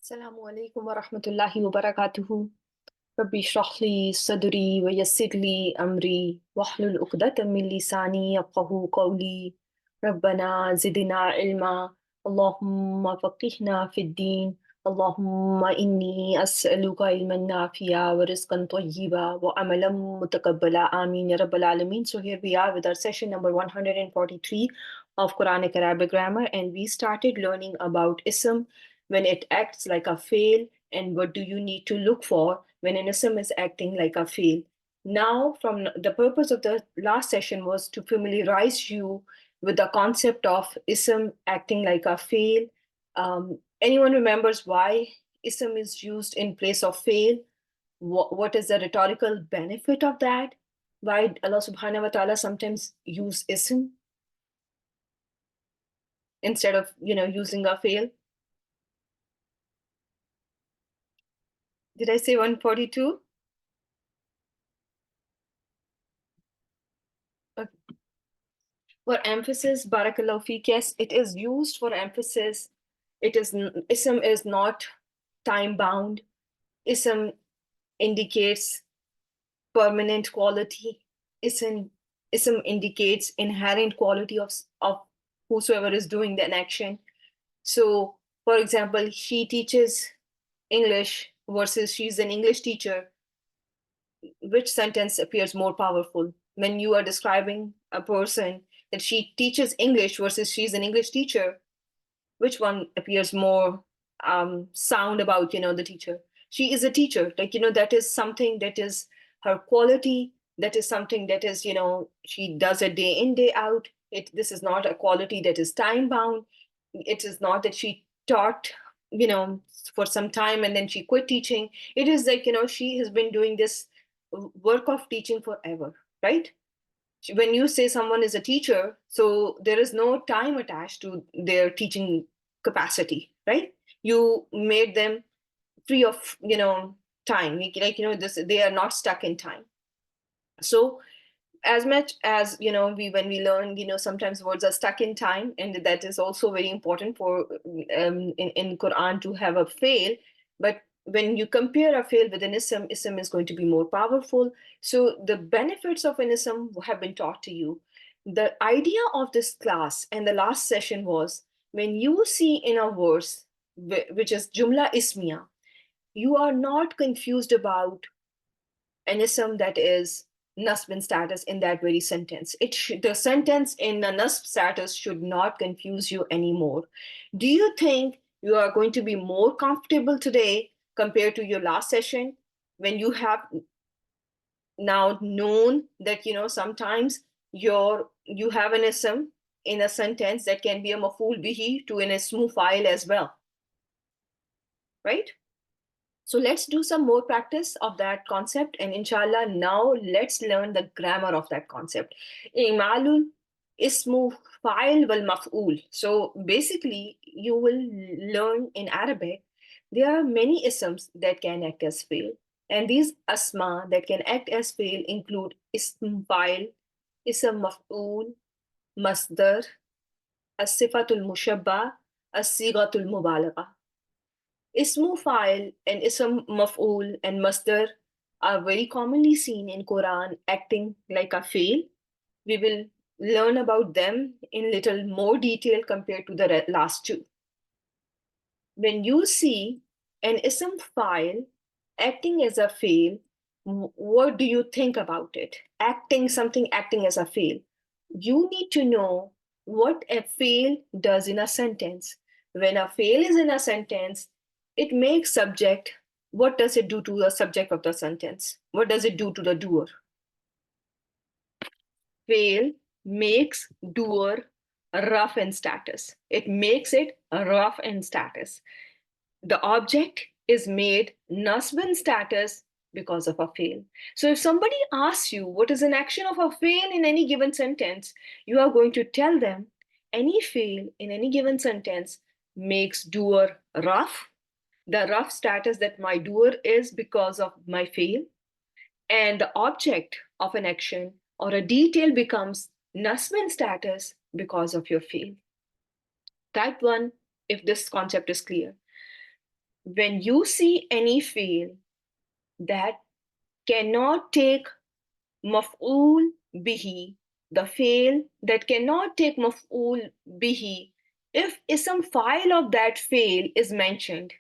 السلام عليكم ورحمة الله وبركاته. ربي اشرح لي صدري ويسر لي أمري واحلل عقدة من لساني يفقهوا قولي. ربنا زدنا علما. اللهم فقهنا في الدين. اللهم إني أسألك علما نافعا ورزقا طيبا وعملا متقبلا. آمين يا رب العالمين. So here we are with our session number 143 of Quranic Arabic grammar, and we started learning about ism, when it acts like a fail, and what do you need to look for when an ism is acting like a fail. Now, from the purpose of the last session was to familiarize you with the concept of ism acting like a fail. Anyone remembers why ism is used in place of fail? What is the rhetorical benefit of that? Why Allah subhanahu wa ta'ala sometimes use ism instead of using a fail? Did I say 142? For emphasis, barakallahu feek, yes, it is used for emphasis. Ism is not time bound. Ism indicates permanent quality. Ism ism indicates inherent quality of whosoever is doing the action. So, for example, she teaches English versus she's an English teacher. Which sentence appears more powerful when you are describing a person that she teaches English versus she's an English teacher? Which one appears more sound about the teacher? She is a teacher, that is something that is her quality. That is something that is she does it day in day out. This is not a quality that is time bound. It is not that she taught you know for some time and then she quit teaching. It is like she has been doing this work of teaching forever, right? When you say someone is a teacher, so there is no time attached to their teaching capacity, right? You made them free of time, this, they are not stuck in time. So as much as we when we learn, sometimes words are stuck in time, and that is also very important for in Quran to have a fail. But when you compare a fail with an ism is going to be more powerful. So the benefits of an ism have been taught to you. The idea of this class and the last session was, when you see in a verse which is jumla ismiya, you are not confused about an ism that is nasb in status in that very sentence. The sentence in the nasb status should not confuse you anymore. Do you think you are going to be more comfortable today compared to your last session, when you have now known that sometimes you have an ism in a sentence that can be a maf'ul bihi to an ismu fa'il as well, right? So let's do some more practice of that concept, and inshallah now let's learn the grammar of that concept. Imalul ismu fa'il wal maf'ul. So basically you will learn in Arabic there are many isms that can act as fi'l, and these asma that can act as fi'l include ism fa'il, ism maf'ul, masdar, as-sifatul mushabba, as-sighatul mubalagha. Ismu fa'il and ism maf'ul and masdar are very commonly seen in Quran acting like a fail. We will learn about them in little more detail compared to the last two. When you see an ism fa'il acting as a fail, what do you think about it? Something acting as a fail. You need to know what a fail does in a sentence. When a fail is in a sentence, it makes subject. What does it do to the subject of the sentence? What does it do to the doer? Fail makes doer rough in status. It makes it rough in status. The object is made nasb in status because of a fail. So if somebody asks you what is an action of a fail in any given sentence, you are going to tell them any fail in any given sentence makes doer rough. The rough status that my doer is because of my fail, and the object of an action or a detail becomes nasb in status because of your fail. Type 1 if this concept is clear. when you see any fail that cannot take maf'ul bihi, the fail that cannot take maf'ul bihi, if ism file of that fail is mentioned,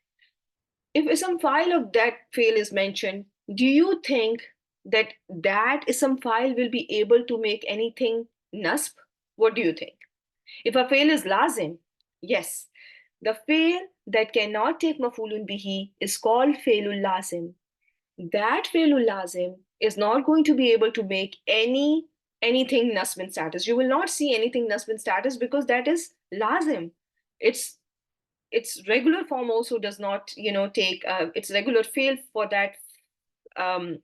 if ism file of that fail is mentioned, do you think that that ism file will be able to make anything nasb? What do you think? If a fail is lazim, yes, the fail that cannot take maf'ulun bihi is called failul lazim. That failul lazim is not going to be able to make anything nasbin status. You will not see anything nasbin status because that is lazim. It's its regular form also does not, take its regular fail for that um,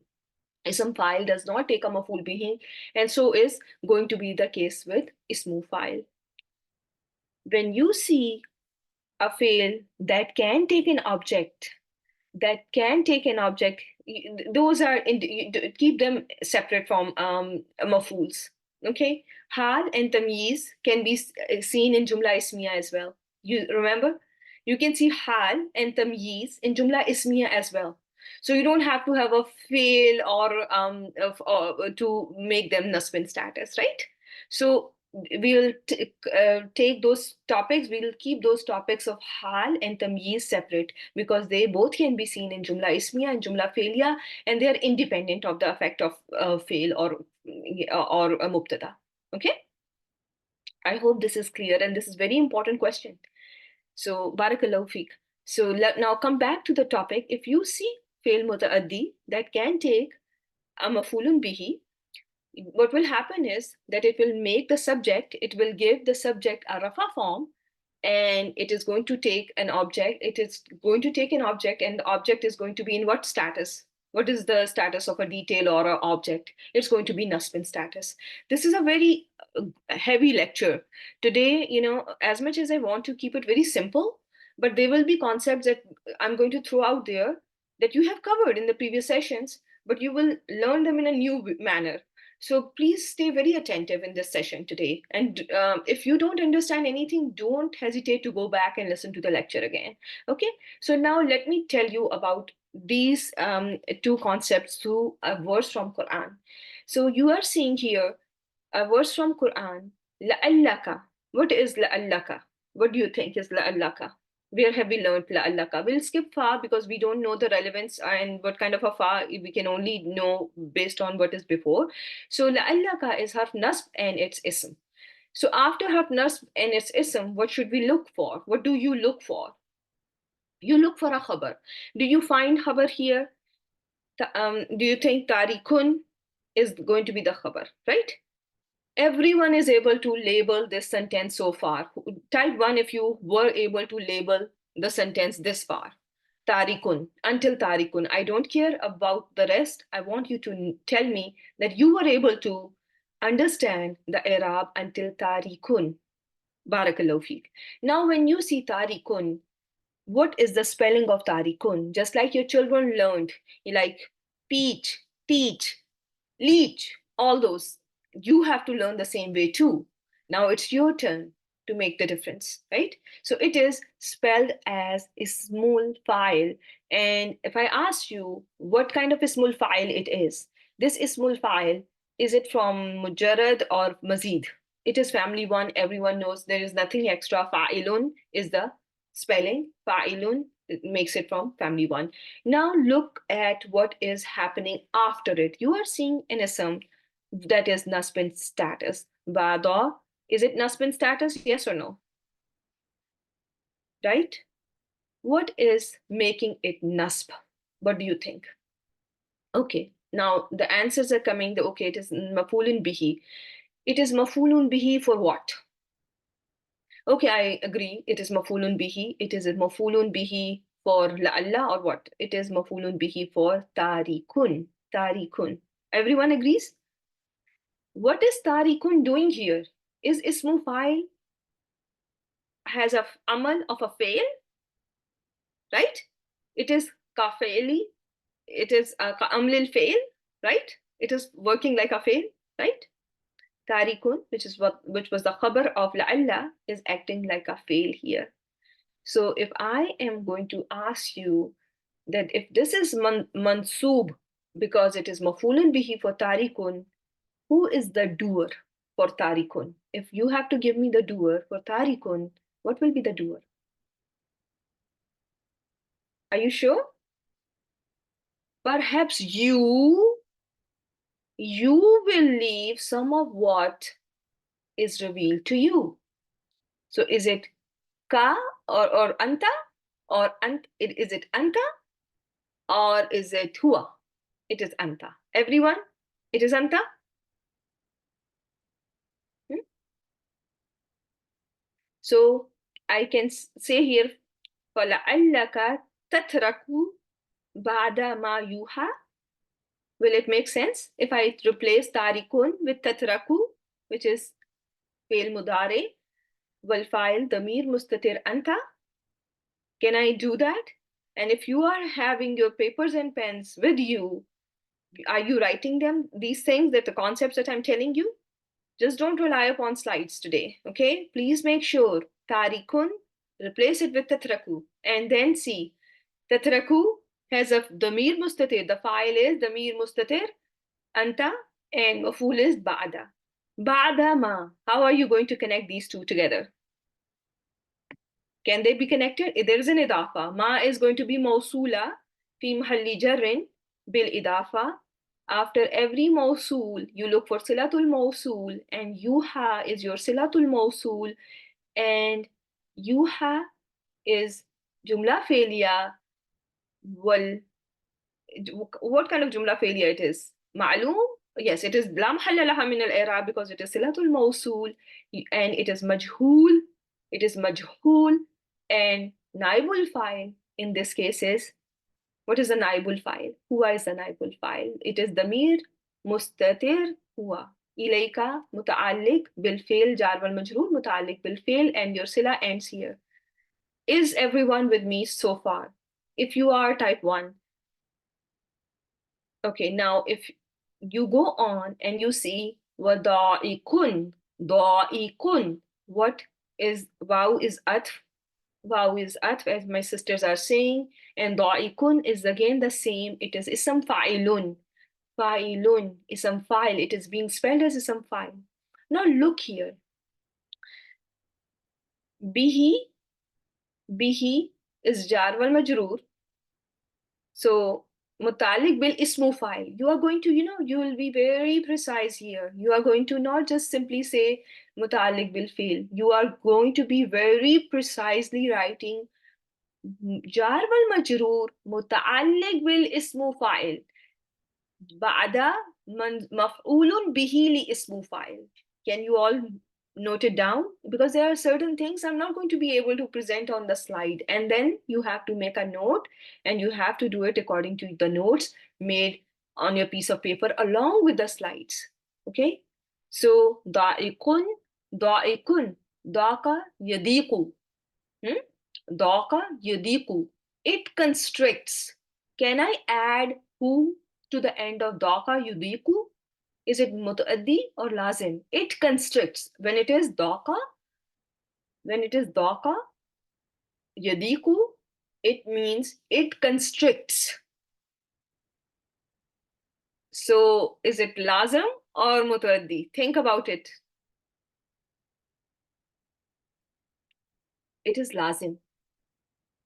ism file does not take a maf'ul bihi, and so is going to be the case with ismu file. When you see a fail that can take an object, those are keep them separate from mafuls. Okay, hal and tamyiz can be seen in jumla ismiya as well. You remember, you can see hal and tamyiz in jumla ismiya as well. So you don't have to have a fail or to make them nasbin status, right? So take those topics, we'll keep those topics of hal and tamyiz separate because they both can be seen in jumla ismiya and jumla failya, and they are independent of the effect of fail or a mubtada. Okay, I hope this is clear, and this is very important question. So barakallahu feek. So now come back to the topic. If you see fail mutaaddi that can take a mafulun bihi, what will happen is that it will make the subject, it will give the subject a rafa form, and it is going to take an object, and the object is going to be in what status? What is the status of a detail or an object? It's going to be nasbin status. This is a very heavy lecture today. As much as I want to keep it very simple, but there will be concepts that I'm going to throw out there that you have covered in the previous sessions, but you will learn them in a new manner. So please stay very attentive in this session today. And if you don't understand anything, don't hesitate to go back and listen to the lecture again. Okay, so now let me tell you about these two concepts through a verse from Quran. So you are seeing here a verse from Quran, la'allaka. What is la'allaka? What do you think is la'allaka? Where have we learned la'allaka? We'll skip fa because we don't know the relevance and what kind of a fa we can only know based on what is before. So la'allaka is harf nasb and its ism. So after harf nasb and its ism, what should we look for? What do you look for? You look for a khabar. Do you find khabar here? Do you think tarikun is going to be the khabar, right? Everyone is able to label this sentence so far. Type 1 if you were able to label the sentence this far. Tarikun, until tarikun. I don't care about the rest. I want you to tell me that you were able to understand the Arab until tarikun. Barakallahu feek. Now, when you see tarikun, what is the spelling of tarikun? Just like your children learned, like peach, teach, leech, all those. You have to learn the same way too. Now it's your turn to make the difference, right? So it is spelled as ismul file. And if I ask you what kind of ismul file it is, this ismul file, is it from mujarrad or mazid? It is family one. Everyone knows there is nothing extra. Fa'ilun is the spelling. Fa'ilun makes it from family one. Now look at what is happening after it. You are seeing an ism that is nasbin status. Bada, is it nasbin status? Yes or no? Right? What is making it nasb? What do you think? Okay, now the answers are coming. Okay, it is mafulun bihi. It is mafulun bihi for what? Okay, I agree. It is mafulun bihi. It is mafulun bihi for la'alla or what? It is mafulun bihi for tarikun. Tarikun. Everyone agrees? What is tarikun doing here? Is ismu fa'il has a amal of a fail, right? It is kafeli. It is amlil fail, right? It is working like a fail, right? Tarikun, which was the khabar of la'alla, is acting like a fail here. So if I am going to ask you that if this is mansoob because it is mafulun bihi for tarikun, who is the doer for tarikun? If you have to give me the doer for tarikun, what will be the doer? Are you sure? Perhaps you will leave some of what is revealed to you. So is it ka or anta or is it anta or is it hua? It is anta. Everyone, it is anta. Hmm? So I can say here, فَلَعَلَّكَ تَتْرَكُ بَعْدَ مَا يُوحَى. Will it make sense if I replace tarikun with tatraku, which is fail mudare, wal fa'il damir mustatir anta? Can I do that? And if you are having your papers and pens with you, are you writing them, these things, that the concepts that I'm telling you? Just don't rely upon slides today, okay? Please make sure tarikun, replace it with tatraku, and then see. Tatraku has a damir mustatir. The file is damir mustatir, anta, and maful is ba'da. Ba'da ma. How are you going to connect these two together? Can they be connected? There is an idafa. Ma is going to be mausula fi mahalli jarrin bil idafa. After every mausul, you look for silatul mausul, and yuha is your silatul mausul, and yuha is jumla failure. Wal, what kind of jumla failure it is? Ma'loom? Yes, it is lam mahalla laha min al-i'rab because it is silatul mausul, and it is majhul. It is majhul, and naibul file in this case is, what is the naibul file? Huwa is the naibul file. It is damir mustatir huwa. Ilayka muta'alliq bil fail, jar wal majroor muta'alliq bil fail, and your sila ends here. Is everyone with me so far? If you are, type 1. Okay, now if you go on and you see wada'ikun, da'ikun, what is waw is atf as my sisters are saying, and da'ikun is again the same. It is ism fa'ilun, fa'ilun, ism fa'il. It is being spelled as ism fa'il. Now look here, bihi, bihi is jar wal majroor. So mutalik bil ismu file. You are going to, you will be very precise here. You are going to not just simply say mutalik bil fil. You are going to be very precisely writing jar wal majroor mutalik bil ismu file. Ba'da maf'ulun bihi li ismu file. Can you all note it down? Because there are certain things I'm not going to be able to present on the slide. And then you have to make a note and you have to do it according to the notes made on your piece of paper along with the slides. Okay? So, da'ikun, da'ikun, da'ka yadiku. Da'ka yadiku. It constricts. Can I add who to the end of da'ka yudiku? Is it mutaaddi or lazim? It constricts. When it is daka, yadiku, it means it constricts. So is it lazim or mutaaddi? Think about it. It is lazim.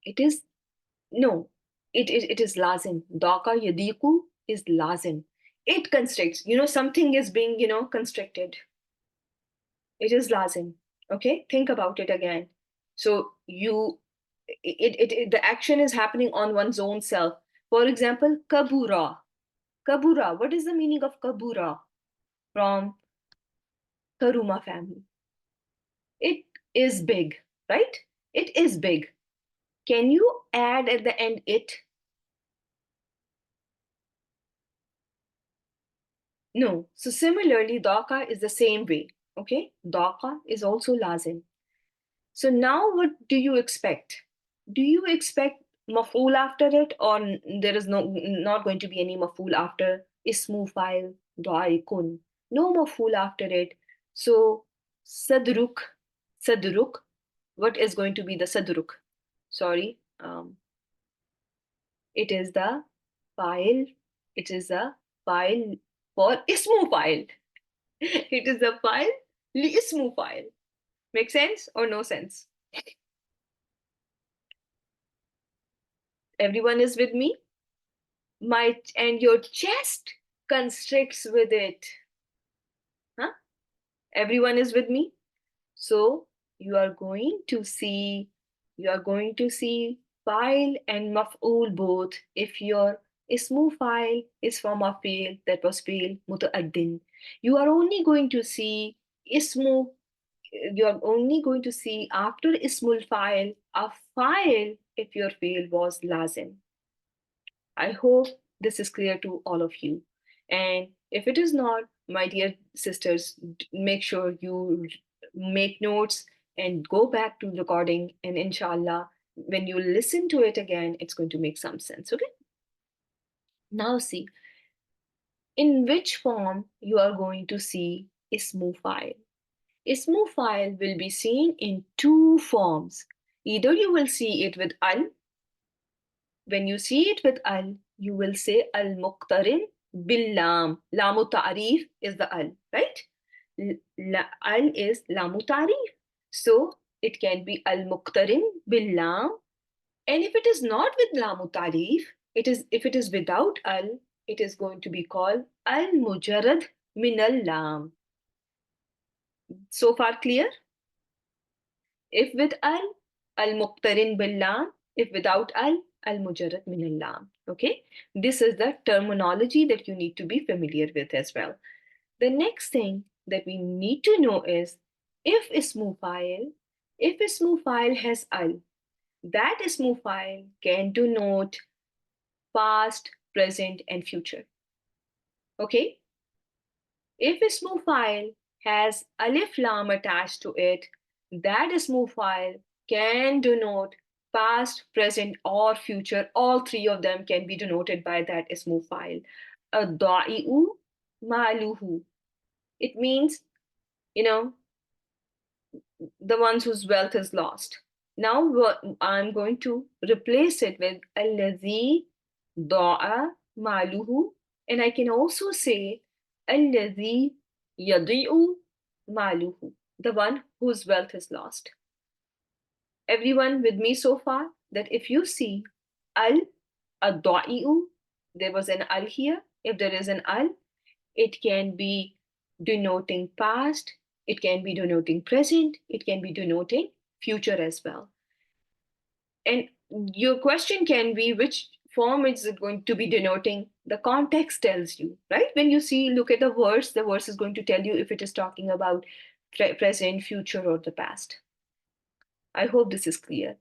It is, no, it is lazim. Daka yadiku is lazim. It constricts. Something is being, constricted. It is lazim. Okay, think about it again. So the action is happening on one's own self. For example, kabura. Kabura. What is the meaning of kabura from Karuma family? It is big, right? It is big. Can you add at the end it? No. So similarly, daka is the same way. Okay, daka is also lazim. So now what do you expect? Do you expect maf'ul after it, or there is not going to be any maf'ul after ismu file da'ikun? No maf'ul after it. So sadruk, sadruk, what is going to be the sadruk? sorry, it is the file, it is a file for ismu file. It is a file, li ismu file. Make sense or no sense? Everyone is with me? And your chest constricts with it. Huh? Everyone is with me? So you are going to see, file and maf'ul both if your ismu file is from a field that was field mutaaddin. You are only going to see ismu, you are only going to see after ismul file a file if your field was lazim. I hope this is clear to all of you. And if it is not, my dear sisters, make sure you make notes and go back to recording. And inshallah, when you listen to it again, it's going to make some sense. Okay? Now, see in which form you are going to see ismu file. Ismu file will be seen in two forms. Either you will see it with al. When you see it with al, you will say al muqtarin bil lam. Lamu ta'rif is the al, right? Al is lamu ta'rif. So it can be al muqtarin bil lam. And if it is not with lamu ta'rif, if it is without al, it is going to be called al mujarrad min al lam. So far clear? If with al, al muqtarin bil lam. If without al, al mujarrad min al lam. Okay, this is the terminology that you need to be familiar with as well. The next thing that we need to know is if ismu file has al, that ismu file can denote past, present, and future. Okay, if ismu file has alif lam attached to it, that ismu file can denote past, present, or future. All three of them can be denoted by that ismu file. Ad-da'i'u maluhu. It means, you know, the ones whose wealth is lost. Now I'm going to replace it with alladhi da'a maluhu, and I can also say alladhi yadi'u maluhu, the one whose wealth is lost. Everyone with me so far? That if you see al ad-da'i'u, there was an al here. If there is an al, it can be denoting past, it can be denoting present, it can be denoting future as well. And your question can be which form is it going to be denoting? The context tells you, right? When you look at the verse is going to tell you if it is talking about present, future, or the past. I hope this is clear.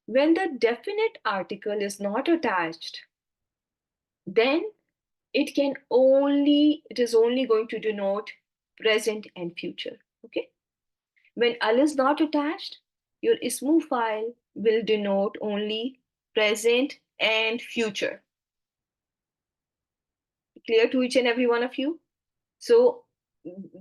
When the definite article is not attached, then it is only going to denote present and future. Okay, when al is not attached, your ismu file will denote only present and future. Clear to each and every one of you? So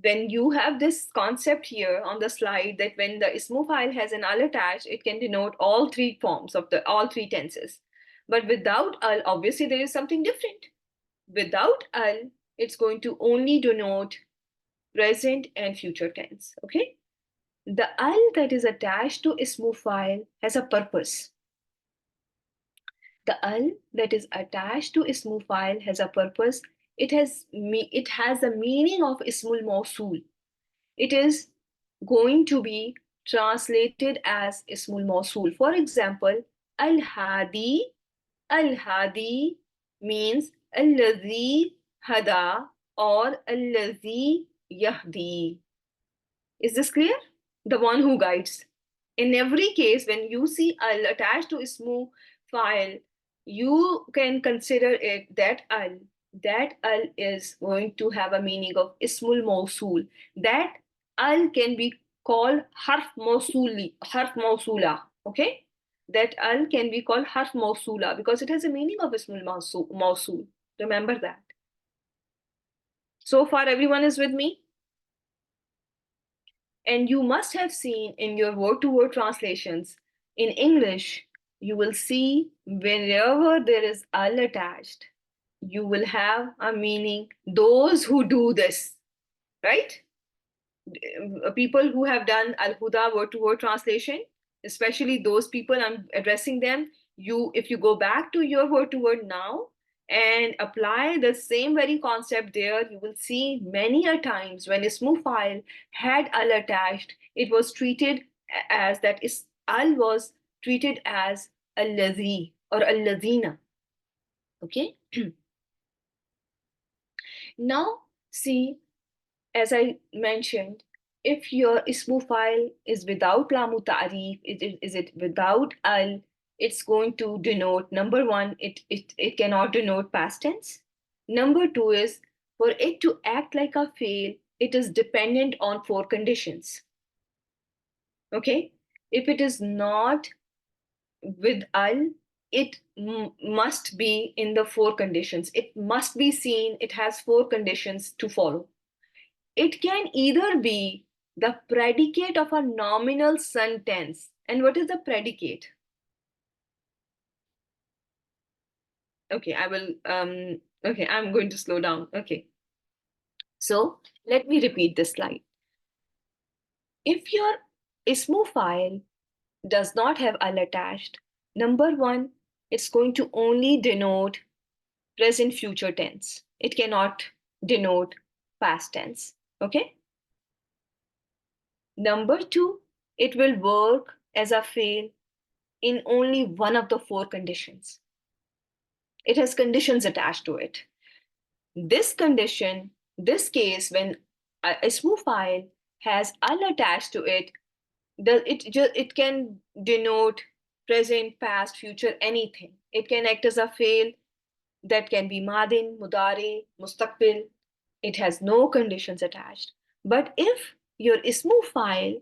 when you have this concept here on the slide that when the ismu file has an al attached, it can denote all three forms of all three tenses. But without al, obviously there is something different. Without al, it's going to only denote present and future tense. Okay, the al that is attached to ismu file has a purpose. The al that is attached to ismu file has a purpose. It has the meaning of ismul mausul. It is going to be translated as ismul mausul. For example, al-hadi means alladhi hada or alladhi yahdi. Is this clear? The one who guides. In every case, when you see al attached to ismu file, you can consider it that al is going to have a meaning of ismul mausul. That al can be called harf mausula. Okay, that al can be called harf mausula because it has a meaning of ismul mausul. Remember that. So far, everyone is with me? And you must have seen in your word-to-word translations in English, you will see wherever there is al attached, you will have a meaning, those who do this, right? People who have done Al Huda word to word translation, especially those people, I'm addressing them. If you go back to your word to word now and apply the same very concept there, you will see many a times when Ismu file had Al attached, it was treated as that is Al was treated as Al-Ladhi or Al-Ladhina. Okay? Now, see, as I mentioned, if your ismu file is without lamu ta'rif, is it without al, it's going to denote, number one, it cannot denote past tense. Number two is, for it to act like a fail, it is dependent on four conditions. Okay? If it is not with al, it must be in the four conditions. It must be seen, it has four conditions to follow. It can either be the predicate of a nominal sentence. And what is the predicate? Okay, okay, I'm going to slow down. Okay. So let me repeat this slide. If your ismu file does not have al attached, number one, it's going to only denote present future tense. It cannot denote past tense. Okay. Number two, it will work as a fail in only one of the four conditions. It has conditions attached to it. This condition, this case, when a ismu file has al attached to it, it can denote present, past, future, anything. It can act as a fail that can be madin, mudare, mustaqbil. It has no conditions attached. But if your ismu file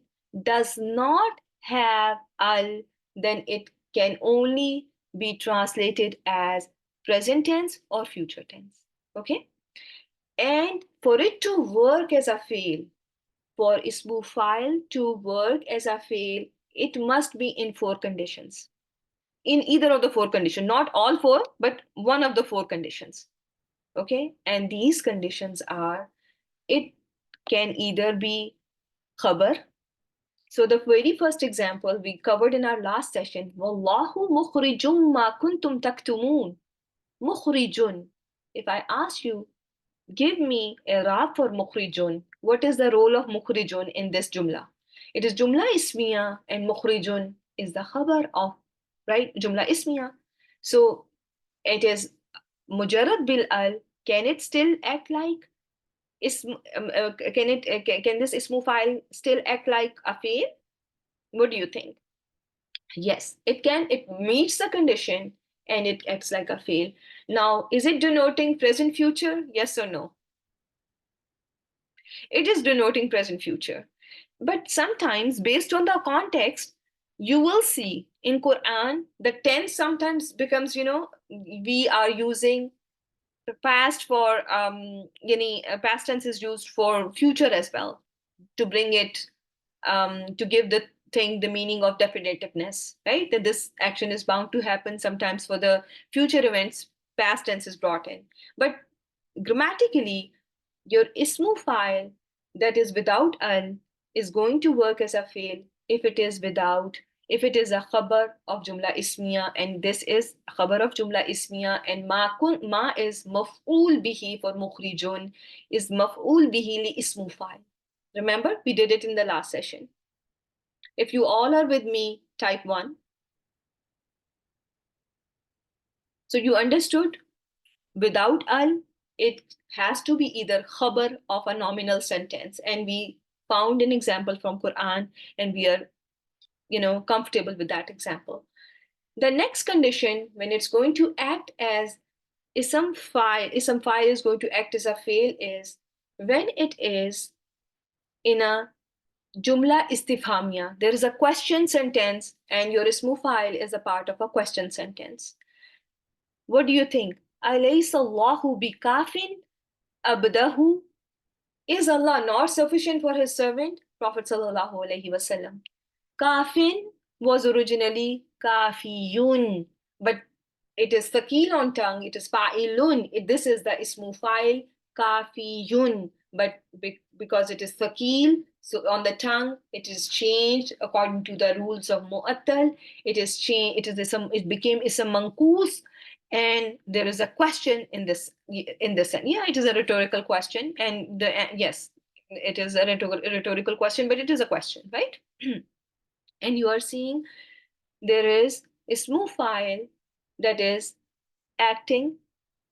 does not have al, then it can only be translated as present tense or future tense. Okay? And for it to work as a fail, for ismu file to work as a fail, it must be in four conditions. In either of the four conditions, not all four, but one of the four conditions. Okay? And these conditions are, it can either be khabar. So the very first example we covered in our last session, Wallahu mukhrijum ma kuntum taktumun. Mukhrijun. If I ask you, give me a rab for mukhrijun, what is the role of mukhrijun in this jumla? It is jumla ismiya and mukhrijun is the khabar of, right, jumla ismiya. So it is mujarrad bil al. Can it still act like can this ismu file still act like a fail? What do you think? Yes, it can. It meets the condition and it acts like a fail. Now, is it denoting present future? Yes or no? It is denoting present future. But sometimes, based on the context, you will see in Quran the tense sometimes becomes, we are using the past for past tense is used for future as well, to bring it to give the thing the meaning of definitiveness, right? That this action is bound to happen. Sometimes for the future events, past tense is brought in. But grammatically, your ismu file that is without al is going to work as a fail if it is a khabar of jumla ismiya, and this is khabar of jumla ismiya, and ma is maf'ul bihi for mukhrijun, is maf'ul bihi li ismu file. Remember, we did it in the last session. If you all are with me, type 1. So you understood, without al, it has to be either khabar of a nominal sentence. And we found an example from Quran, and we are, comfortable with that example. The next condition, when it's going to act as ism file is going to act as a fail, is when it is in a jumla istifhamia. There is a question sentence and your ismu file is a part of a question sentence. What do you think? Alaysa Allahu bikafin abdahu? Is Allah not sufficient for his servant? Prophet sallallahu alaihi wasallam. Kafin was originally kafiyun. But it is thaqil on tongue, it is fa'ilun. This is the ismu fa'il, kafiyun. But because it is thaqil, so on the tongue, it is changed according to the rules of mu'attal. It is changed, it became ism manqus. And there is a question in this, yeah, it is a rhetorical question. And yes, it is a rhetorical question, but it is a question, right? And you are seeing there is ismu fa'il that is acting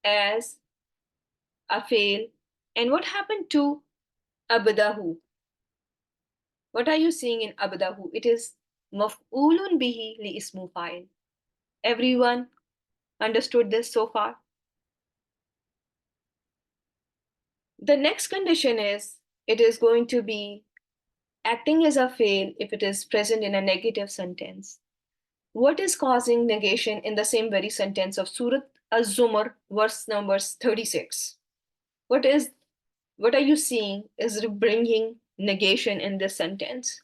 as a fail. And what happened to abdahu? What are you seeing in abdahu? It is maf'ulun bihi li ismu fa'il. Everyone understood this so far? The next condition is it is going to be acting as a fail if it is present in a negative sentence. What is causing negation in the same very sentence of Surat Az-Zumar, verse number 36? What are you seeing is bringing negation in this sentence?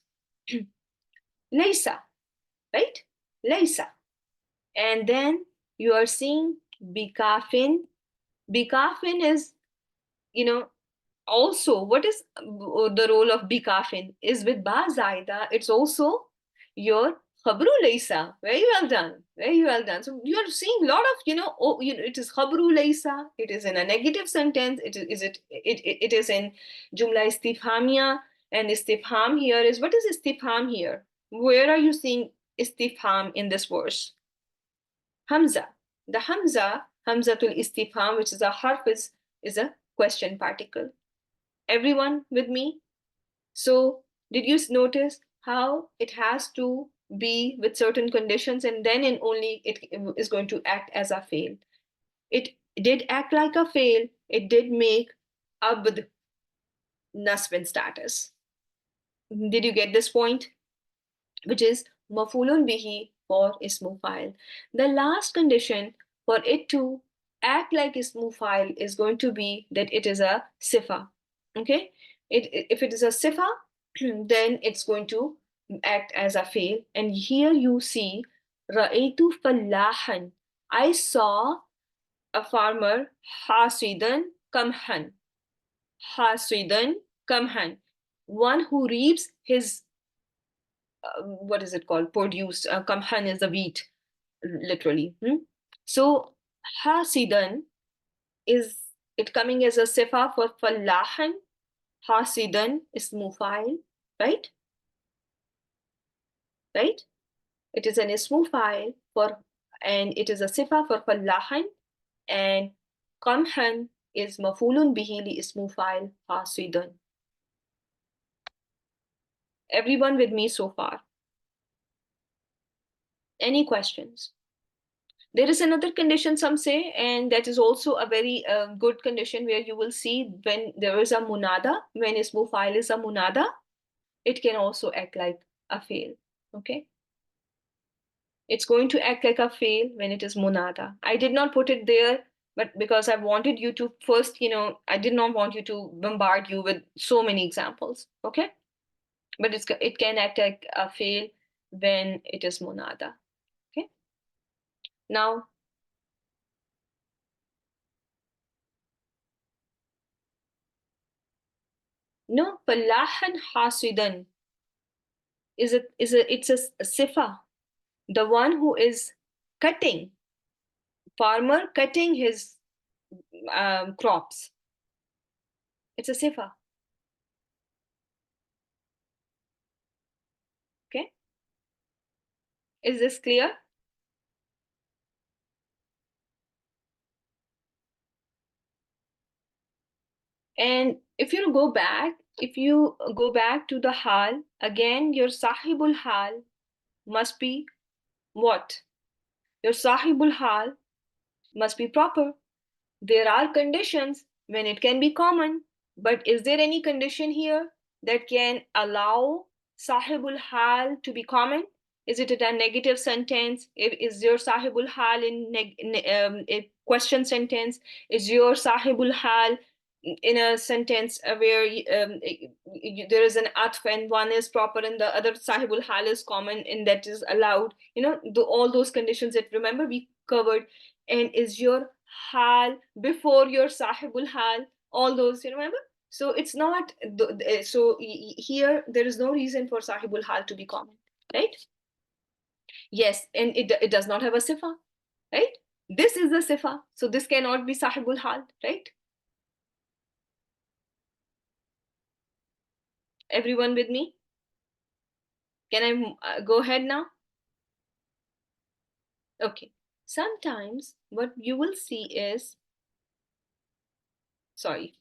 Laysa, right? Laysa. And then you are seeing bikafin. Bikafin is, also, what is the role of bikafin? Is with ba zaida, it's also your khabru laysa. Very well done. Very well done. So you are seeing a lot of, it is khabru laysa. It is in a negative sentence. It is in jumla istifhamia. And istifham here is, what is istifham here? Where are you seeing istifham in this verse? Hamza. The Hamzatul istifham, which is a harf, is a question particle. Everyone with me? So did you notice how it has to be with certain conditions, and then and only it is going to act as a fail? It did act like a fail. It did make abd nasbin status. Did you get this point? Which is mafulun bihi for ismu fa'il. The last condition for it to act like ismu fa'il is going to be that it is a sifa. Okay? If it is a sifa, then it's going to act as a fail. And here you see ra'aytu fallahan. I saw a farmer hasidan kamhan. Hasidan kamhan. One who reaps his what is it called? Produce. Kamhan is the wheat, literally. So hasidan is it coming as a sifa for fallahan. Hasidan is fa'il, right? Right? It is an ismu fa'il for, and it is a sifa for fallahan, and kamhan is mafulun bihi li ismu fa'il hasidan. Everyone with me so far? Any questions? There is another condition, some say, and that is also a very good condition, where you will see when there is a munada, when ismu fa'il is a munada, it can also act like a fail. Okay? It's going to act like a fail when it is munada. I did not put it there, but because I wanted you to first, I did not want you to bombard you with so many examples. Okay? But it can act like a fail when it is munada. Okay? Now, no, fallahan hasidan it's a sifa, the one who is cutting, farmer cutting his crops. It's a sifa. Okay, is this clear? And if you go back to the hal, again your sahibul hal must be what? Your sahibul hal must be proper. There are conditions when it can be common, but is there any condition here that can allow sahibul hal to be common? Is it a negative sentence? Is your sahibul hal in a question sentence? Is your sahibul hal, in a sentence where there is an atf and one is proper and the other sahibul hal is common and that is allowed, all those conditions that remember we covered. And is your hal before your sahibul hal, all those, you remember? So it's not so here there is no reason for sahibul hal to be common, right? Yes, and it does not have a sifa, right? This is the sifa, so this cannot be sahibul hal, right? Everyone with me? Can I go ahead now? Okay. Sometimes what you will see is, sorry.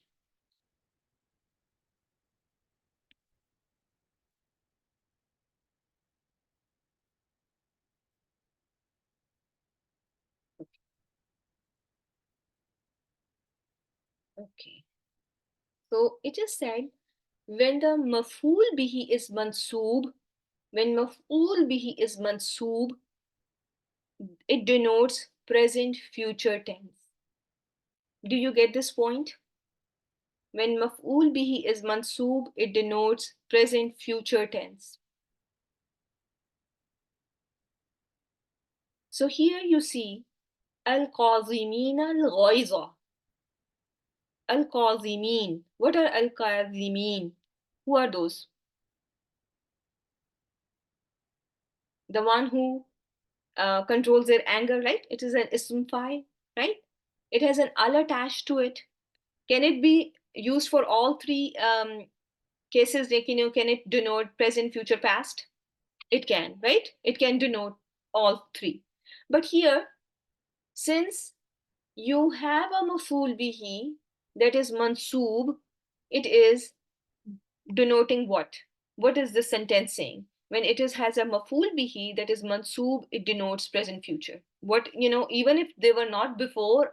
Okay. So it is said when the maf'ul bihi is mansoob, when maf'ul bihi is mansoob, it denotes present future tense. Do you get this point? When maf'ul bihi is mansoob, it denotes present future tense. So here you see al-qazimin al-ghayza. Al-qazimin. What are al-qazimin? Who are those? The one who controls their anger, right? It is an ism file, right? It has an al attached to it. Can it be used for all three cases? Like, can it denote present, future, past? It can, right? It can denote all three. But here, since you have a maful bihi that is mansoob, it is denoting what? What is the sentence saying? When it is has a maful bihi that is mansoob, it denotes present future. What, even if they were not before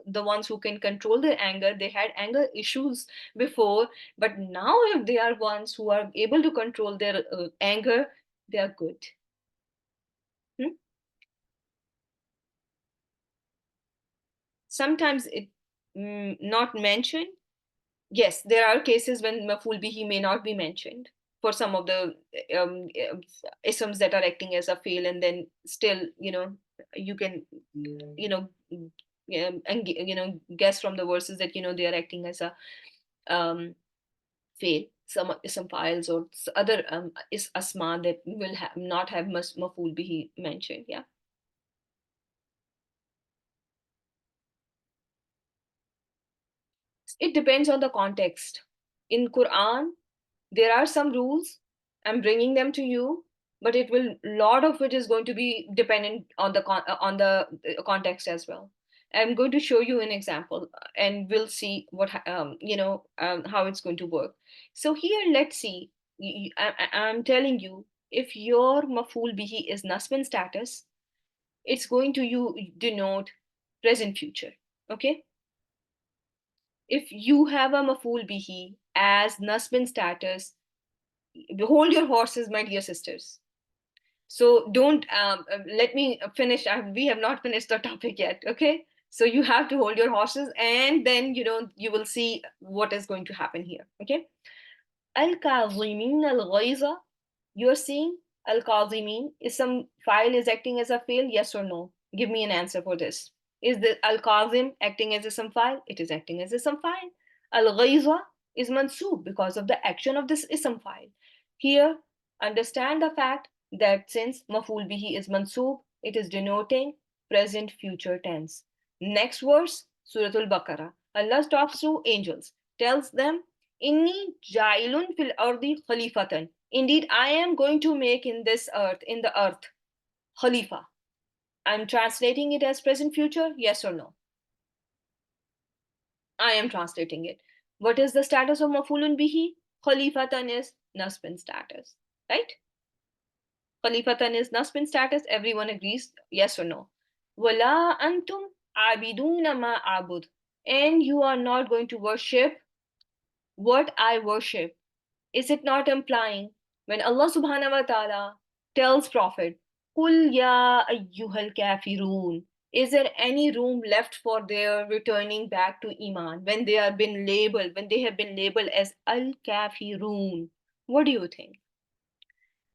the ones who can control their anger, they had anger issues before, but now if they are ones who are able to control their anger, they are good. Hmm? Sometimes it not mentioned. Yes, there are cases when maful bihi may not be mentioned for some of the isms that are acting as a fail, and then still, you can, and guess from the verses that they are acting as a um, fail. Some files or other is asma that will not have maful bihi mentioned. Yeah, it depends on the context. In Quran, there are some rules. I'm bringing them to you, but it will lot of it is going to be dependent on the context as well. I'm going to show you an example, and we'll see how it's going to work. So here, let's see. I'm telling you, if your maful bihi is nasban status, it's going to you denote present future. Okay, if you have a maful bihi as nasban status, hold your horses, my dear sisters. So don't let me finish. We have not finished the topic yet. Okay, so you have to hold your horses, and then you will see what is going to happen here. Okay, al-kazimin al-ghaiza. You're seeing al-kazimin is some file is acting as a fail, yes or no? Give me an answer for this. Is the al-kazim acting as a some file? It is acting as a some file. Al-ghaiza is mansoob because of the action of this ism file. Here, understand the fact that since maful bihi is mansoob, it is denoting present future tense. Next verse, Suratul Baqarah. Allah talks to angels, tells them, Inni jailun fil ardi khalifatan. Indeed, I am going to make in this earth, in the earth, khalifa. I'm translating it as present future, yes or no? I am translating it. What is the status of mafulun bihi? Khalifatan is nasbin status, right? Khalifatan is nasbin status. Everyone agrees, yes or no? Wala antum abiduna ma abud. And you are not going to worship what I worship. Is it not implying when Allah subhanahu wa ta'ala tells Prophet, Qul ya ayyuhal kafirun, Is there any room left for their returning back to Iman when they have been labeled as al-kafirun? What do you think?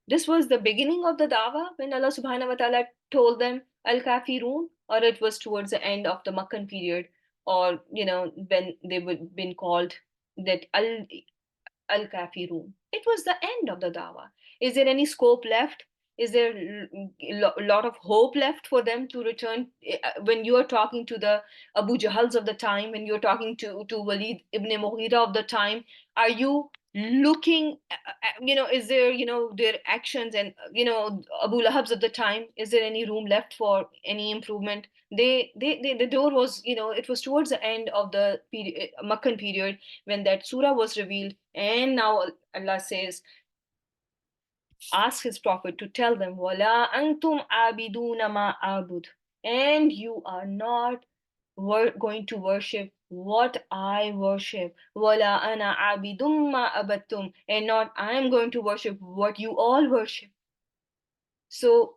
This was the beginning of the dawah when Allah subhanahu wa ta'ala told them al-kafirun, or it was towards the end of the Makkan period, or when they would been called that al-kafirun. It was the end of the dawah. Is there any scope left? Is there a lot of hope left for them to return? When you are talking to the Abu Jahals of the time, when you're talking to Walid ibn Mughira of the time, are you looking, is there, their actions, and, Abu Lahabs of the time, is there any room left for any improvement? The door was, it was towards the end of the period, Makkan period, when that surah was revealed. And now Allah says, ask his prophet to tell them, Wala antum abiduna ma abud. And you are not going to worship what I worship. Wala ana abidum ma abattum. And not I am going to worship what you all worship. So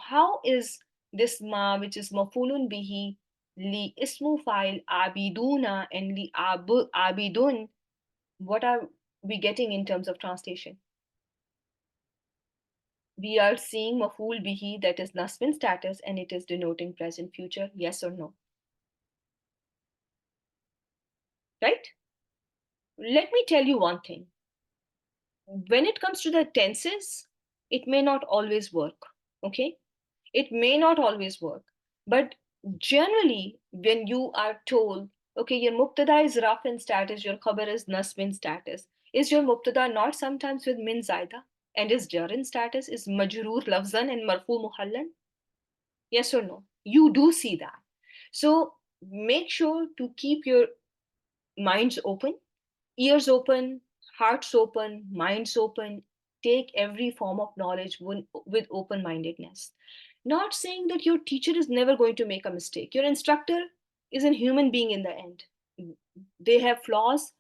how is this ma, which is mafulun bihi, li ismu fa'il abiduna and li abidun, what are we getting in terms of translation? We are seeing maful bihi, that is nasbin status, and it is denoting present future. Yes or no? Right? Let me tell you one thing. When it comes to the tenses, it may not always work. Okay? It may not always work. But generally, when you are told, okay, your mubtada is raf in status, your khabar is nasbin status, is your mubtada not sometimes with min zaida? And is jar in status, is majroor lafzan and marfu muhallan? Yes or no? You do see that. So make sure to keep your minds open, ears open, hearts open, minds open. Take every form of knowledge with open mindedness. Not saying that your teacher is never going to make a mistake. Your instructor is a human being in the end. They have flaws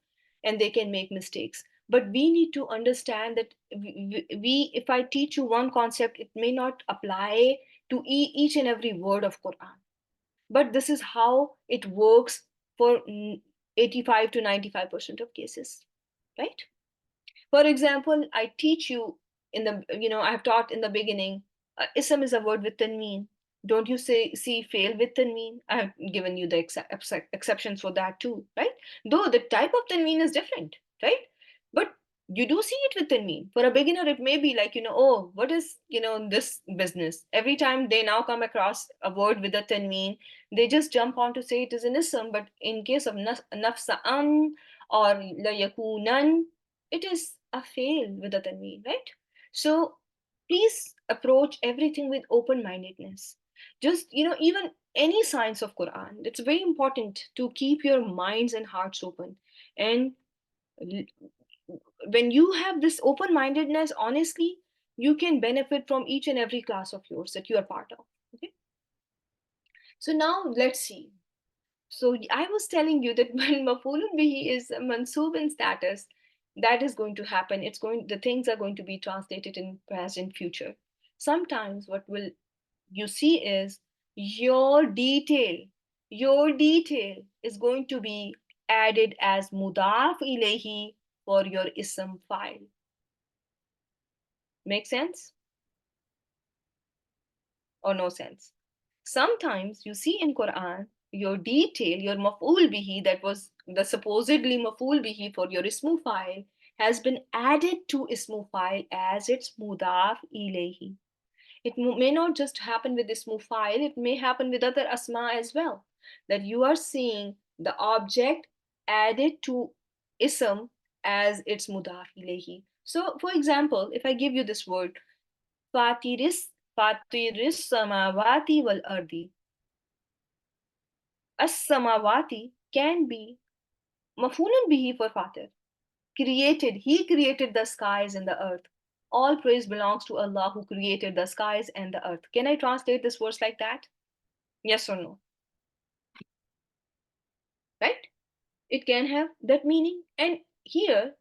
and they can make mistakes. But we need to understand that if I teach you one concept, it may not apply to each and every word of Quran. But this is how it works for 85 to 95% of cases, right? For example, I teach you I have taught in the beginning, ism is a word with tanween. Don't you see fail with tanween? I have given you the exceptions for that too, right? Though the type of tanween is different, right? But you do see it with tanween. For a beginner, it may be like, oh, what is, this business? Every time they now come across a word with a tanween, they just jump on to say it is an ism. But in case of nafsa'an or la yakunan, it is a fail with a tanween, right? So please approach everything with open-mindedness. Just, even any science of Quran, it's very important to keep your minds and hearts open. And when you have this open-mindedness, honestly, you can benefit from each and every class of yours that you are part of. Okay. So now let's see. So I was telling you that when mafulun bihi is mansub in status, that is going to happen. The things are going to be translated in present future. Sometimes what will you see is your detail is going to be added as mudaf ilayhi for your ism file. Make sense or no sense? Sometimes you see in Quran your detail, your maf'ul bihi, that was the supposedly maf'ul bihi for your ismu file, has been added to ismu file as its mudaf ilayhi. It may not just happen with ismu file, it may happen with other asma as well. That you are seeing the object added to ism as its mudaf ilayhi. So, for example, if I give you this word, fatiris, fatiris samawati wal ardi. As-samawati can be mafulun bihi for fatir. He created the skies and the earth. All praise belongs to Allah who created the skies and the earth. Can I translate this verse like that? Yes or no? Right? It can have that meaning. And here,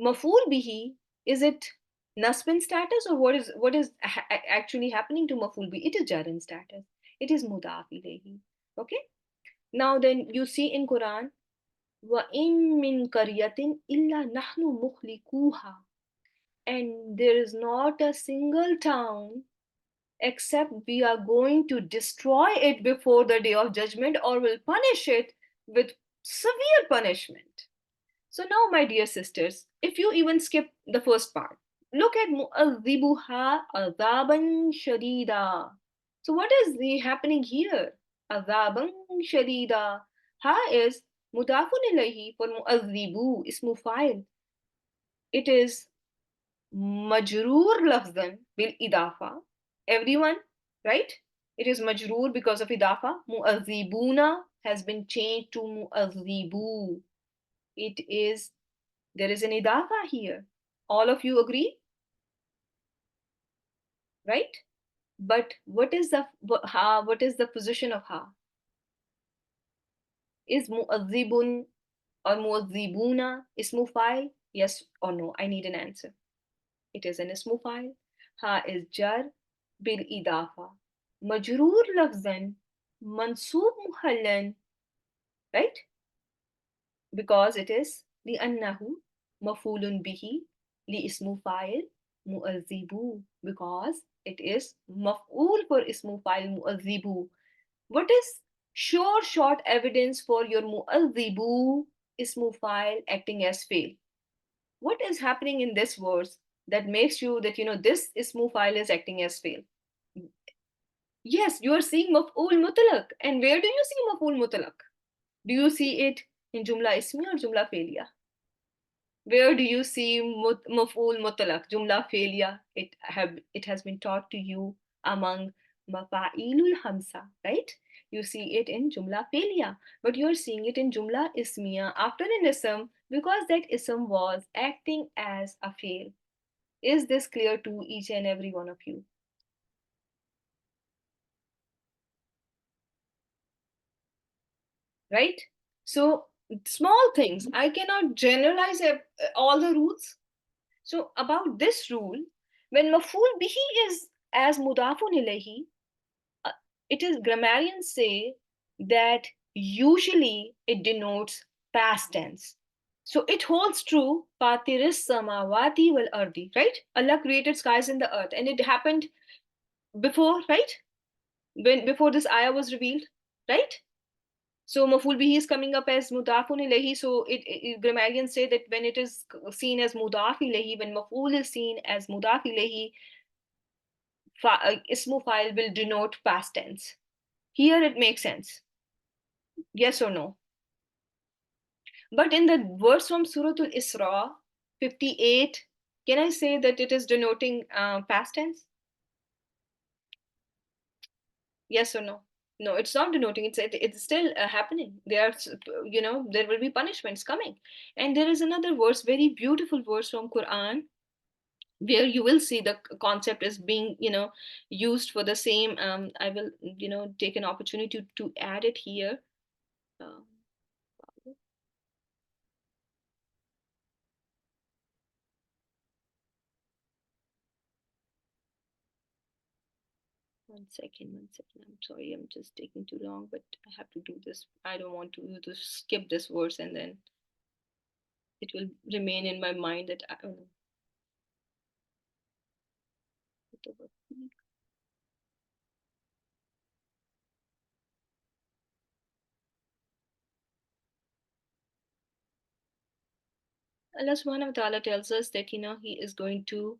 maful bihi, is it nasbin status, or what is actually happening to maful bihi? It is jar in status. It is mudaf ilayhi. Okay. Now then you see in Quran, وَإِن مِّن قَرْيَةٍ إِلَّا نَحْنُ مُخْلِقُوهَا. And there is not a single town except we are going to destroy it before the day of judgment, or will punish it with severe punishment. So now, my dear sisters, if you even skip the first part, look at mu'adhibuha azaban shadida. So what is the happening here? Azaban shadida. Ha is mudafun ilayhi for mu'adhibu, ismu fa'il. It is majroor lafzan bil idafa. Everyone, right? It is majroor because of idafa. Mu'adhibuna has been changed to mu'adhibu. It is, there is an idafa here. All of you agree, right? But what is the position of ha? Is mu'adhibun or mu'adhibuna ismu fa'il? Yes or no? I need an answer. It is an ismu fa'il. Ha is jar bil idafa. Majroor lafzan mansoob muhallan, right? Because it is لأنه مفعول به لاسم فاعل مؤذب, because it is مفعول for اسم فاعل مؤذب. What is sure short evidence for your مؤذب اسم فاعل acting as fail? What is happening in this verse that makes you that this ismu file is acting as fail? Yes, you are seeing maf'ul mutlaq. And where do you see maf'ul mutlaq? Do you see it in jumla ismi or jumla failure? Where do you see maf'ul mutlaq, jumla failure? It has been taught to you among mafa'ilul hamsa, right? You see it in jumla failure, but you're seeing it in jumla ismiya after an ism because that ism was acting as a fail. Is this clear to each and every one of you? Right? So small things. I cannot generalize all the rules. So about this rule, when maf'ul bihi is as mudafun ilayhi, uh, it is grammarians say that usually it denotes past tense. So it holds true, Patiris samawati wal ardi, right? Allah created skies and the earth, and it happened before, right? When before this ayah was revealed, right? So maful bihi is coming up as mudafun ilayhi. So grammarians say that when it is seen as mudaf ilayhi, when maful is seen as mudaf ilayhi, ismu file will denote past tense. Here it makes sense. Yes or no? But in the verse from Suratul Isra 58, can I say that it is denoting past tense? Yes or no? No, it's not denoting. It's still happening. There will be punishments coming. And there is another verse, very beautiful verse from Quran, where you will see the concept is being used for the same. I will take an opportunity to add it here. Uh, 1 second, 1 second. I'm sorry, I'm just taking too long, but I have to do this. I don't want to skip this verse and then it will remain in my mind that I don't know. Allah subhanahu wa ta'ala tells us that he is going to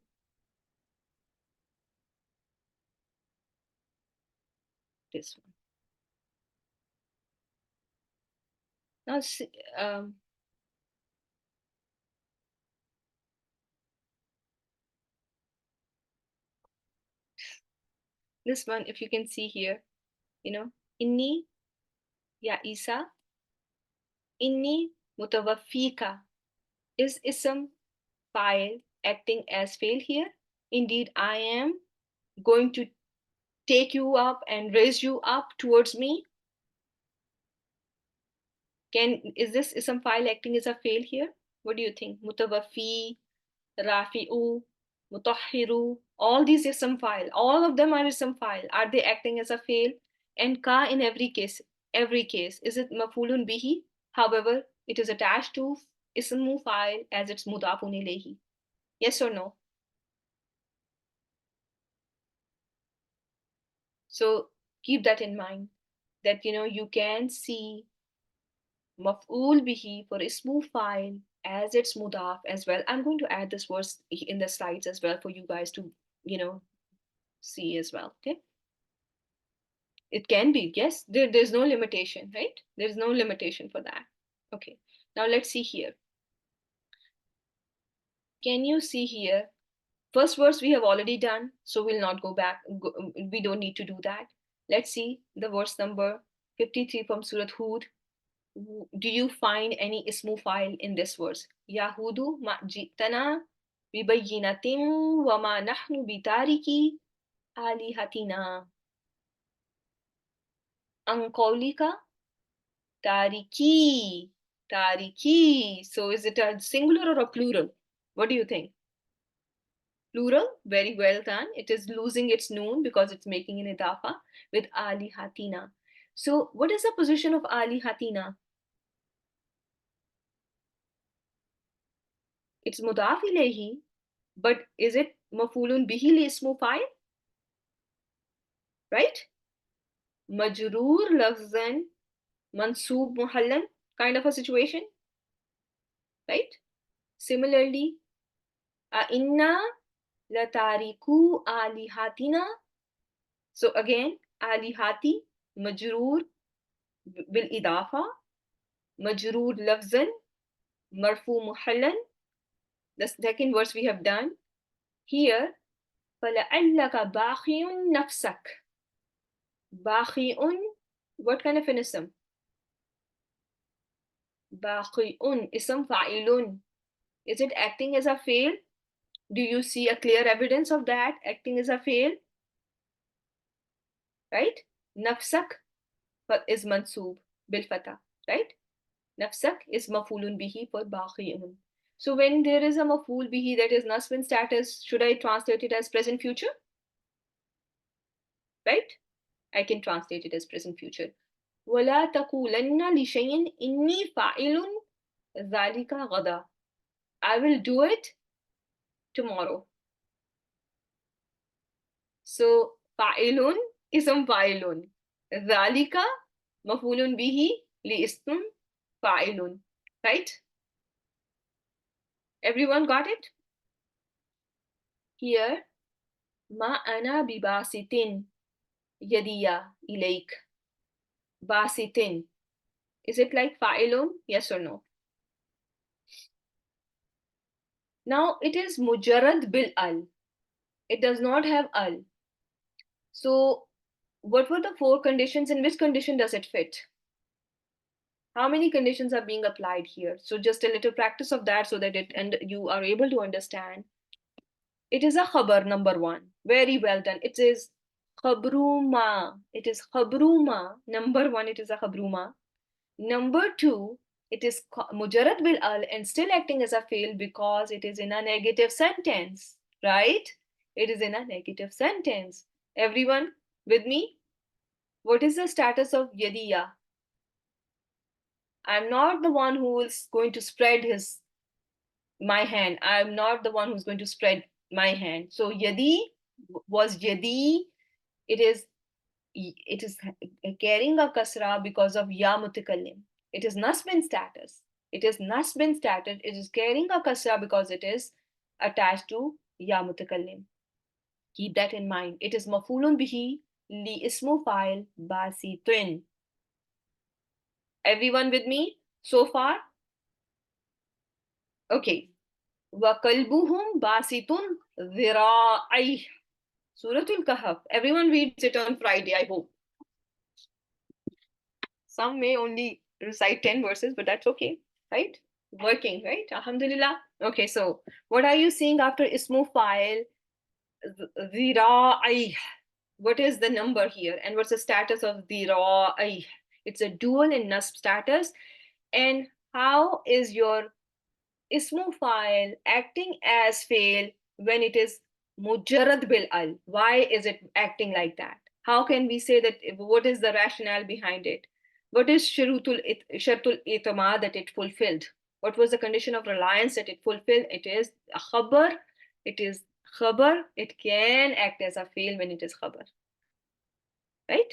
this one. Now this one, if you can see here, inni ya Isa, inni mutawaffika is ism file acting as fail here. Indeed, I am going to take you up and raise you up towards me. Is this ism file acting as a fail here? What do you think? Mutawaffi, rafi'u, mutahhiru, all these ism file, all of them are ism file. Are they acting as a fail? And ka in every case, is it mafulun bihi? However, it is attached to ismu fa'il as it's mudafun ilayhi. Yes or no? So keep that in mind that you can see maf'ul bihi for ismu fa'il as its mudaf as well. I'm going to add this verse in the slides as well for you guys to you know see as well. Okay, it can be, yes, there's no limitation, right? There's no limitation for that. Okay, now let's see here. Can you see here? First verse we have already done, so we'll not go back. We don't need to do that. Let's see the verse number 53 from Surat Hud. Do you find any ismu file in this verse? Yahudu ma jitana bibayyinatin wa ma nahnu bitariki alihatina an qawlika tariki. Tariki. So is it a singular or a plural? What do you think? Plural, very well done. It is losing its noon because it's making an idafa with Ali Hatina. So, what is the position of Ali Hatina? It's mudaf ilayhi, but is it mafulun bihi li ismu fa'il? Right? Majroor lafzan mansoob muhallan kind of a situation, right? Similarly, inna la tariku Ali Hatina. So again, Ali Hati majroor bil idafa, majroor lafzan marfu muhallan. The second verse we have done here. فَلَعَلَّكَ بَاخِعٌ نَفْسَكَ. باخِعٌ, what kind of an ism? باخِعٌ, ism fa'ilun. Is it acting as a fail? Do you see a clear evidence of that acting as a fail? Right? Nafsak is mansoob bil fatah, right? Nafsak is mafulun bihi for baqi'un. So when there is a maful bihi that is nasb in status, should I translate it as present future? Right? I can translate it as present future. وَلَا تَقُولَنَّ لِشَيْءٍ إِنِّي فَاعِلٌ ذَلِكَ غَدًا. I will do it tomorrow. So فَاعِلٌ ism فَاعِلٌ. ذَلِكَ مَفْعُولٌ بِهِ لِاسْمٍ فَاعِلٌ. Right? Everyone got it? Here, ما أنا بباسط يدي إليك. باسط. Is it like fa'ilun? Yes or no? Now it is mujarrad bil al. It does not have al. So what were the four conditions? In which condition does it fit? How many conditions are being applied here? So just a little practice of that so that you are able to understand. It is a khabar, number one. Very well done. It is khabruma. It is khabruma. Number one, it is a khabruma. Number two, it is mujarrad bil al and still acting as a fail because it is in a negative sentence, right? It is in a negative sentence. Everyone with me? What is the status of yadiya? I'm not the one who is going to spread my hand. I'm not the one who's going to spread my hand. So yadi was yadi. It is carrying a kasra because of ya mutakallim. It is nasbin status. It is nasbin status. It is carrying a kasra because it is attached to ya mutakallim. Keep that in mind. It is mafulun bihi li ismu fa'il basitun. Everyone with me so far? Okay. وَقَلْبُهُمْ بَاسِطٌ ذِرَاعَيْهِ. Suratul Kahf. Everyone reads it on Friday, I hope. Some may only recite 10 verses, but that's okay, right? Working, right? Alhamdulillah. Okay, so what are you seeing after ismu fa'il? Dhira'ayh. What is the number here? And what's the status of dhira'ayh? It's a dual in nasb status. And how is your ismu fa'il acting as fail when it is mujarrad bil al? Why is it acting like that? How can we say that? What is the rationale behind it? What is shartul itamad that it fulfilled? What was the condition of reliance that it fulfilled? It is a khabar. It is khabar. It can act as a fail when it is khabar. Right?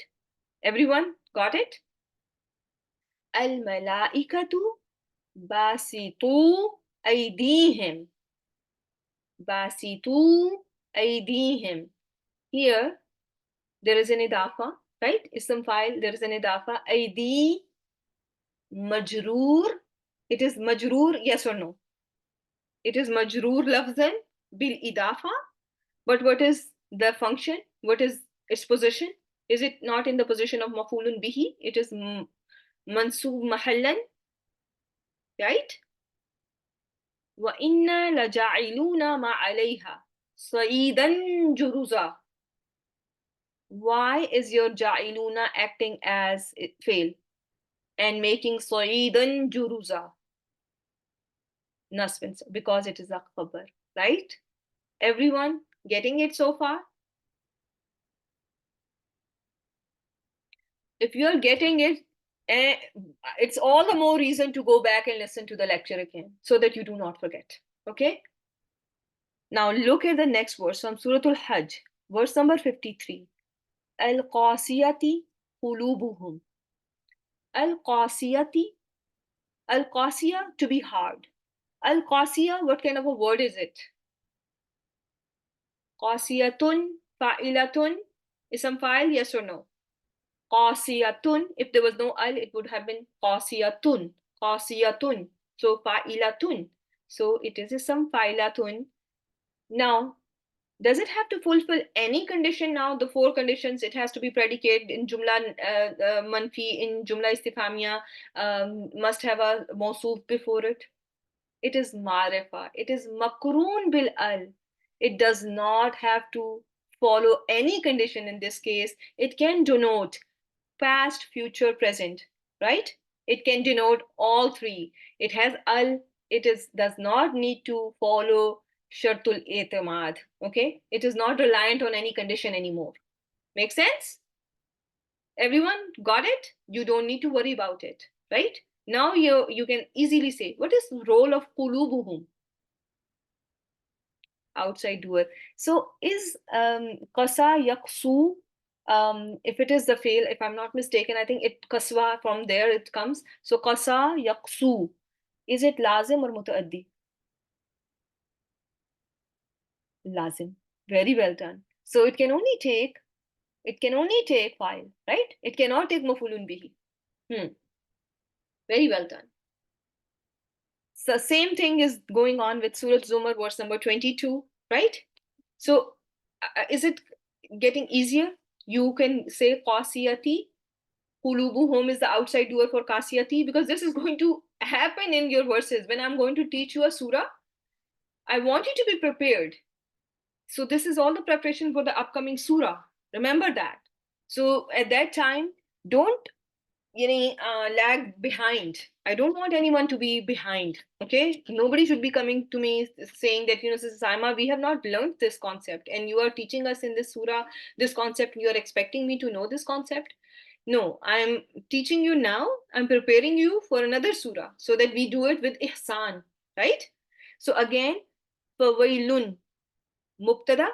Everyone got it? Al malaikatu basitu aydihim. Basitu aydihim. Here there is an idafa, right? Ism file, there is an idafa. Aidi majroor. It is majroor, yes or no? It is majroor lafzan bil idafa. But what is the function? What is its position? Is it not in the position of mafulun bihi? It is mansub mahallan, right? Wa inna laja'iluna ma alayha sa'idan juruza. Why is your ja'iluna acting as fail and making sa'idan juruza? Nasbin, because it is a khabar, right? Everyone getting it so far? If you're getting it, it's all the more reason to go back and listen to the lecture again so that you do not forget. Okay? Now look at the next verse from Surah Al-Hajj, verse number 53. Al-Qasiyati qulubuhum. Al-Qasiyati, Al-Qasiya, to be hard. Al-Qasiya, what kind of a word is it? Qasiyatun, fa'ilatun, ism fa'il, yes or no? Qasiyatun, if there was no al, it would have been qasiyatun. Qasiyatun. So fa'ilatun. So it is ism fa'ilatun. Now, does it have to fulfill any condition now? The four conditions, it has to be predicated in jumla manfi, in jumla istifamiya, must have a mawsuf before it. It is marifa. It is makroon bil al. It does not have to follow any condition in this case. It can denote past, future, present, right? It can denote all three. It has al. It does not need to follow shartul etimad. Okay? It is not reliant on any condition anymore. Make sense? Everyone got it? You don't need to worry about it, right? Now you can easily say, what is the role of qulubuhum? Outside doer. So is qasa yaqsu, if it is the fail, if I'm not mistaken, I think it kaswa, from there it comes. So qasa yaqsu, is it lazim or mutaaddi? Lazim. Very well done. So it can only take file, right? It cannot take mafulun bihi. Very well done. So same thing is going on with Surah Zumar, verse number 22, right? So is it getting easier? You can say qasiyati, qulubuhum is the outside doer for qasiyati, because this is going to happen in your verses. When I'm going to teach you a surah, I want you to be prepared. So this is all the preparation for the upcoming surah. Remember that. So at that time, don't lag behind. I don't want anyone to be behind. Okay, nobody should be coming to me saying that, Sister Saima, we have not learned this concept and you are teaching us in this surah this concept, you are expecting me to know this concept. No, I'm teaching you now. I'm preparing you for another surah so that we do it with ihsan, right? So again, fawailun mubtada,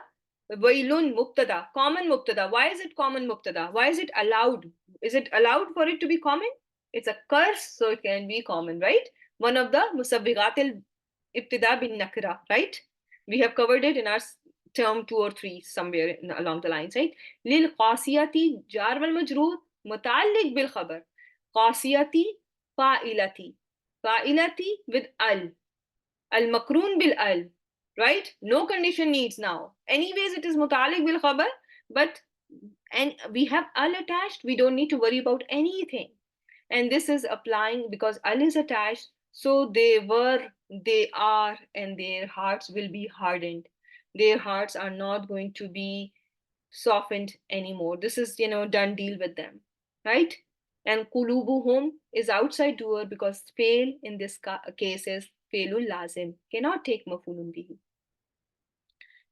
wailun mubtada, common mubtada. Why is it common mubtada? Why is it allowed? Is it allowed for it to be common? It's a curse, so it can be common, right? One of the musabbigatil ibtida bin nakra, right? We have covered it in our term 2 or 3 somewhere along the lines, right? Lil qasiyati jar wal majroor mutaalliq bil khabar. Qasiyati fa'ilati. Fa'ilati with al. Al makroon bil al, right? No condition needs now. Anyways, it is mutalik bil khabar, but and we have al attached. We don't need to worry about anything. And this is applying because al is attached. So they were, they are, and their hearts will be hardened. Their hearts are not going to be softened anymore. This is, done deal with them, right? And kulubuhum is outside doer because fail in this case is failul lazim, cannot take mafulun bihi.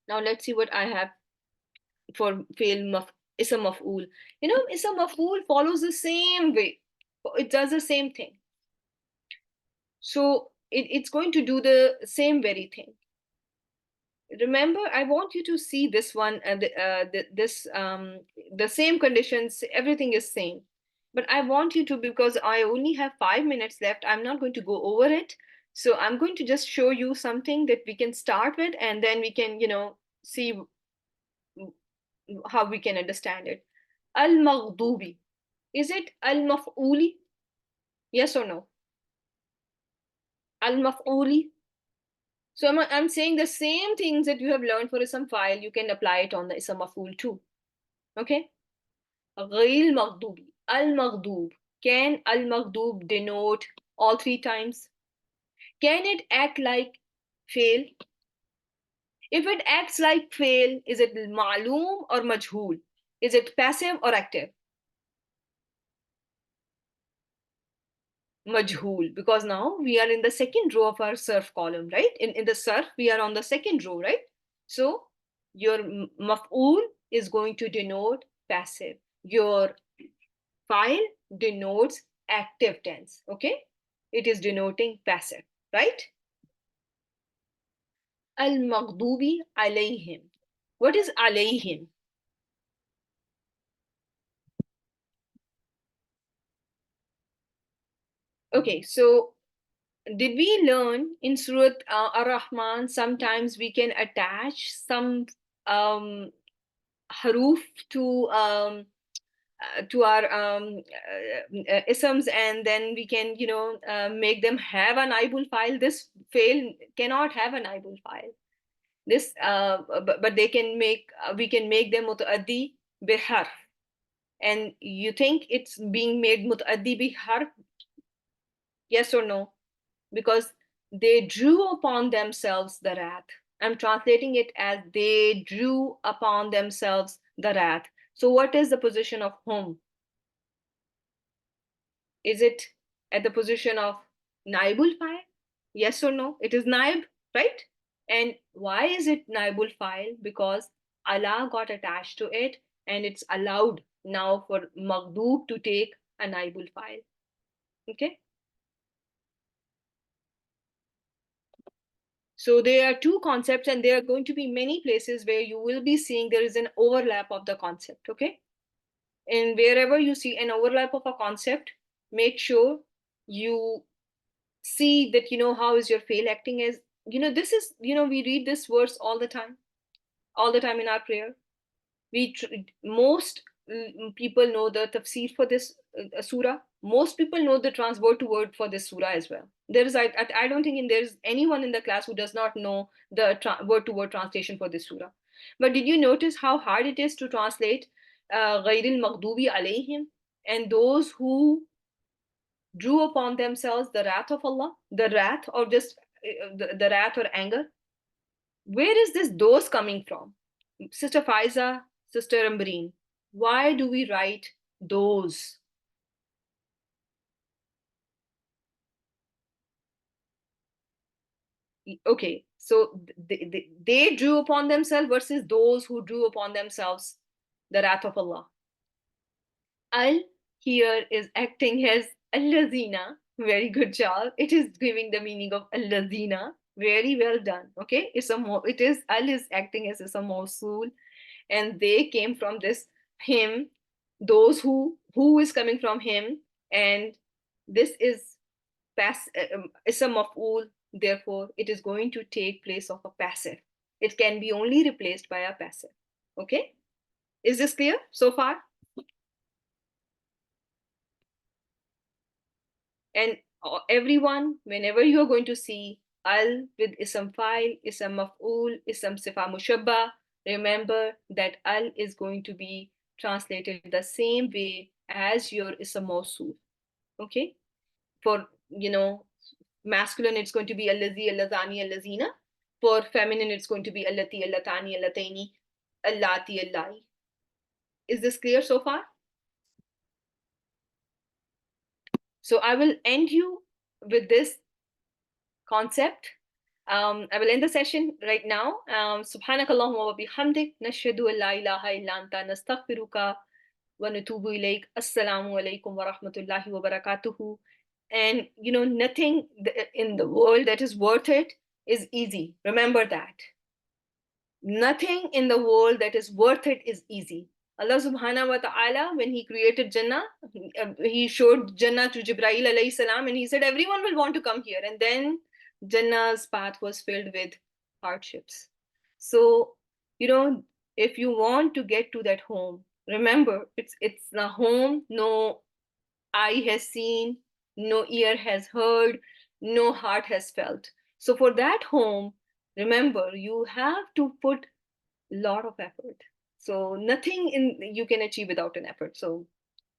Now let's see what I have for fail Ism maf'ul. Ism maf'ul follows the same way. It does the same thing. So it's going to do the same very thing. Remember, I want you to see this one, the same conditions, everything is same. But I want you to, because I only have 5 minutes left, I'm not going to go over it. So I'm going to just show you something that we can start with, and then we can, see how we can understand it. Al-maghdubi. Is it al-maf'uli? Yes or no? Al-maf'uli. So I'm saying the same things that you have learned for ism file, you can apply it on the ism maf'ul too. Okay? غير المغضوب. Al-maghdub. Can al-maghdub denote all three times? Can it act like fail? If it acts like fail, is it ma'loom or majhool? Is it passive or active? Majhool, because now we are in the second row of our surf column, right? In the surf, we are on the second row, right? So your maf'ul is going to denote passive. Your file denotes active tense, okay? It is denoting passive, right? Al-maghdubi alayhim. What is alayhim? Okay, so did we learn in Surat Ar-Rahman sometimes we can attach some um, haruf to our isms, and then we can make them have an ibul file. This fail cannot have an ibul file. This but they can make we can make them mutaaddi biharf. And you think it's being made mutaaddi biharf? Yes or no? Because they drew upon themselves the wrath. I'm translating it as they drew upon themselves the wrath. So what is the position of whom? Is it at the position of naibul file? Yes or no? It is naib, right? And why is it naibul file? Because Allah got attached to it, and it's allowed now for maghdub to take a naibul file. Okay? So there are two concepts, and there are going to be many places where you will be seeing there is an overlap of the concept. Okay? And wherever you see an overlap of a concept, make sure you see that how is your fail acting as this is we read this verse all the time in our prayer. Most people know the tafsir for this surah. Most people know the word to word for this surah as well. I don't think there's anyone in the class who does not know the word to word translation for this surah. But did you notice how hard it is to translate ghayril maghdubi alayhim, and those who drew upon themselves the wrath of Allah, the wrath, or just the wrath or anger? Where is this those coming from? Sister Faiza, Sister Ambreen, why do we write those? Okay, so they drew upon themselves versus those who drew upon themselves the wrath of Allah. Al here is acting as allazina. Very good job. It is giving the meaning of allazina. Very well done. Okay, it is al is acting as a mawsul, and they came from this him. Those who is coming from him, and this is is a maf'ul. Therefore, it is going to take place of a passive. It can be only replaced by a passive. Okay, is this clear so far? And everyone, whenever you are going to see al with ism file, ism maf'ul, ism sifa mushabba, remember that al is going to be translated the same way as your ism mawsul. Okay? For, masculine, it's going to be allazi, allazani, allazina. For feminine, it's going to be allati, allatani, allataini, allati, allai. Is this clear so far? So I will end you with this concept. I will end the session right now. سبحانك اللهم وبحمدك نشهد أن لا إله إلا أنت نستغفرك ونتوب إليك. السلام عليكم ورحمة الله وبركاته. And nothing in the world that is worth it is easy. Remember that. Nothing in the world that is worth it is easy. Allah subhanahu wa ta'ala, when He created Jannah, He showed Jannah to Jibreel alayhi salam, and He said, everyone will want to come here. And then Jannah's path was filled with hardships. So, if you want to get to that home, remember it's a home no eye has seen, no ear has heard, no heart has felt. So for that home, remember you have to put a lot of effort. So nothing in you can achieve without an effort. So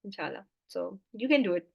inshallah. So you can do it.